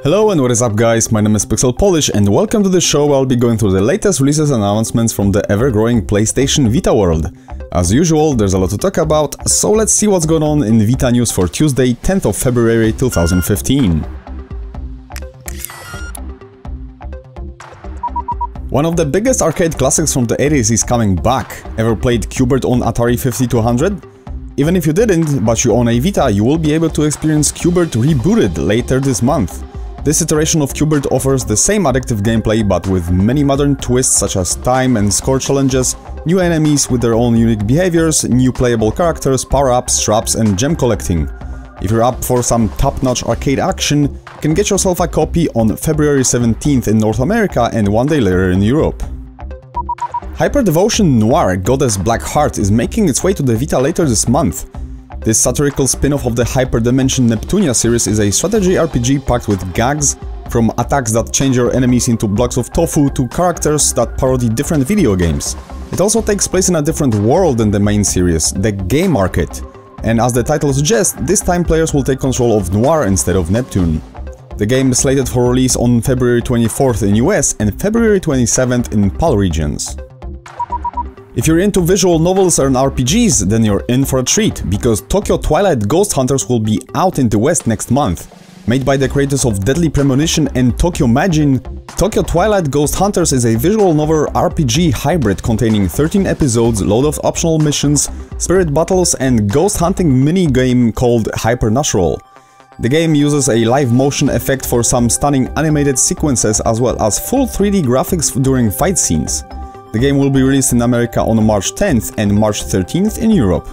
Hello and what is up guys, my name is PixelPolish and welcome to the show where I'll be going through the latest releases and announcements from the ever-growing PlayStation Vita world. As usual, there's a lot to talk about, so let's see what's going on in Vita news for Tuesday, 10th of February 2015. One of the biggest arcade classics from the 80s is coming back. Ever played Q Bert on Atari 5200? Even if you didn't, but you own a Vita, you will be able to experience Q Bert Rebooted later this month. This iteration of Q Bert offers the same addictive gameplay but with many modern twists such as time and score challenges, new enemies with their own unique behaviors, new playable characters, power-ups, traps and gem collecting. If you're up for some top-notch arcade action, you can get yourself a copy on February 17th in North America and one day later in Europe. Hyperdevotion Noire Goddess Black Heart is making its way to the Vita later this month. This satirical spin-off of the Hyperdimension Neptunia series is a strategy RPG packed with gags, from attacks that change your enemies into blocks of tofu to characters that parody different video games. It also takes place in a different world than the main series, the game market. And as the title suggests, this time players will take control of Noire instead of Neptune. The game is slated for release on February 24th in US and February 27th in PAL regions. If you're into visual novels and RPGs, then you're in for a treat, because Tokyo Twilight Ghost Hunters will be out in the West next month. Made by the creators of Deadly Premonition and Tokyo Magin, Tokyo Twilight Ghost Hunters is a visual novel RPG hybrid containing 13 episodes, load of optional missions, spirit battles and ghost hunting mini-game called Hypernatural. The game uses a live motion effect for some stunning animated sequences as well as full 3D graphics during fight scenes. The game will be released in America on March 10th and March 13th in Europe.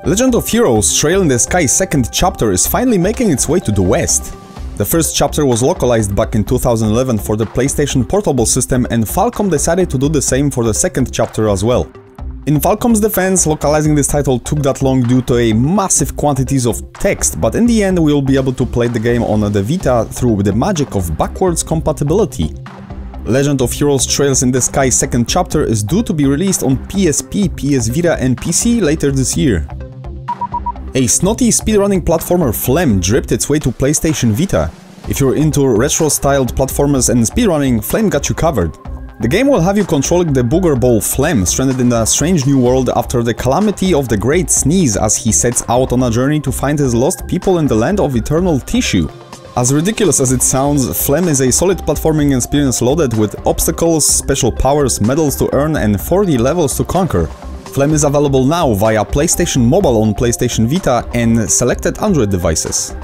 Legend of Heroes Trail in the Sky second chapter is finally making its way to the West. The first chapter was localized back in 2011 for the PlayStation Portable system and Falcom decided to do the same for the second chapter as well. In Falcom's defense, localizing this title took that long due to a massive quantities of text, but in the end we will be able to play the game on the Vita through the magic of backwards compatibility. Legend of Heroes Trails in the Sky second chapter is due to be released on PSP, PS Vita and PC later this year. A snotty speedrunning platformer Flem dripped its way to PlayStation Vita. If you're into retro-styled platformers and speedrunning, Flem got you covered. The game will have you controlling the booger ball Flem, stranded in a strange new world after the calamity of the Great Sneeze as he sets out on a journey to find his lost people in the land of eternal tissue. As ridiculous as it sounds, Flem is a solid platforming experience loaded with obstacles, special powers, medals to earn and 40 levels to conquer. Flem is available now via PlayStation Mobile on PlayStation Vita and selected Android devices.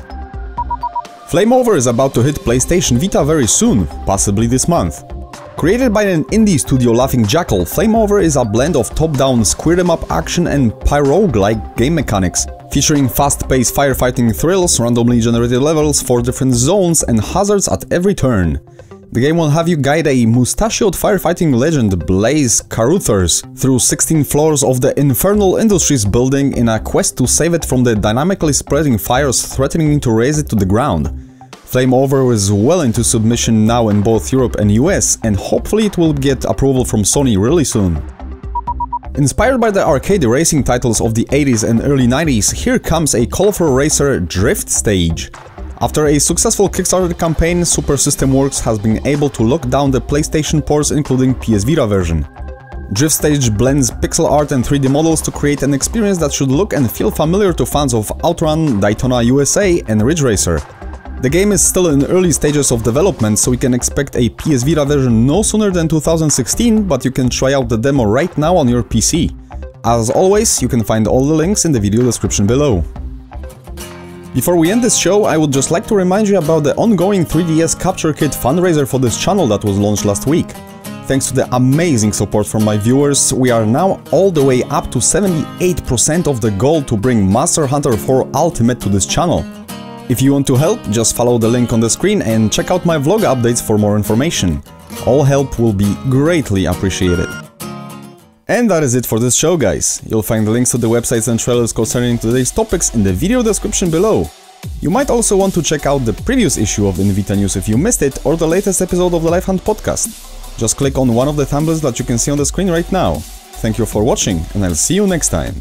Flame Over is about to hit PlayStation Vita very soon, possibly this month. Created by an indie studio Laughing Jackal, Flame Over is a blend of top-down square-em-up action and pyro-like game mechanics, featuring fast-paced firefighting thrills, randomly generated levels for different zones and hazards at every turn. The game will have you guide a mustachioed firefighting legend, Blaze Caruthers, through 16 floors of the Infernal Industries building in a quest to save it from the dynamically spreading fires threatening to raze it to the ground. Flame Over is well into submission now in both Europe and US, and hopefully it will get approval from Sony really soon. Inspired by the arcade racing titles of the 80s and early 90s, here comes a colorful racer Drift Stage. After a successful Kickstarter campaign, Super System Works has been able to lock down the PlayStation ports including PS Vita version. Drift Stage blends pixel art and 3D models to create an experience that should look and feel familiar to fans of Outrun, Daytona USA and Ridge Racer. The game is still in early stages of development, so we can expect a PS Vita version no sooner than 2016, but you can try out the demo right now on your PC. As always, you can find all the links in the video description below. Before we end this show, I would just like to remind you about the ongoing 3DS Capture Kit Fundraiser for this channel that was launched last week. Thanks to the amazing support from my viewers, we are now all the way up to 78% of the goal to bring Monster Hunter 4 Ultimate to this channel. If you want to help, just follow the link on the screen and check out my vlog updates for more information. All help will be greatly appreciated. And that is it for this show, guys. You'll find the links to the websites and trailers concerning today's topics in the video description below. You might also want to check out the previous issue of Vita News if you missed it, or the latest episode of the Life Hunt podcast. Just click on one of the thumbnails that you can see on the screen right now. Thank you for watching, and I'll see you next time.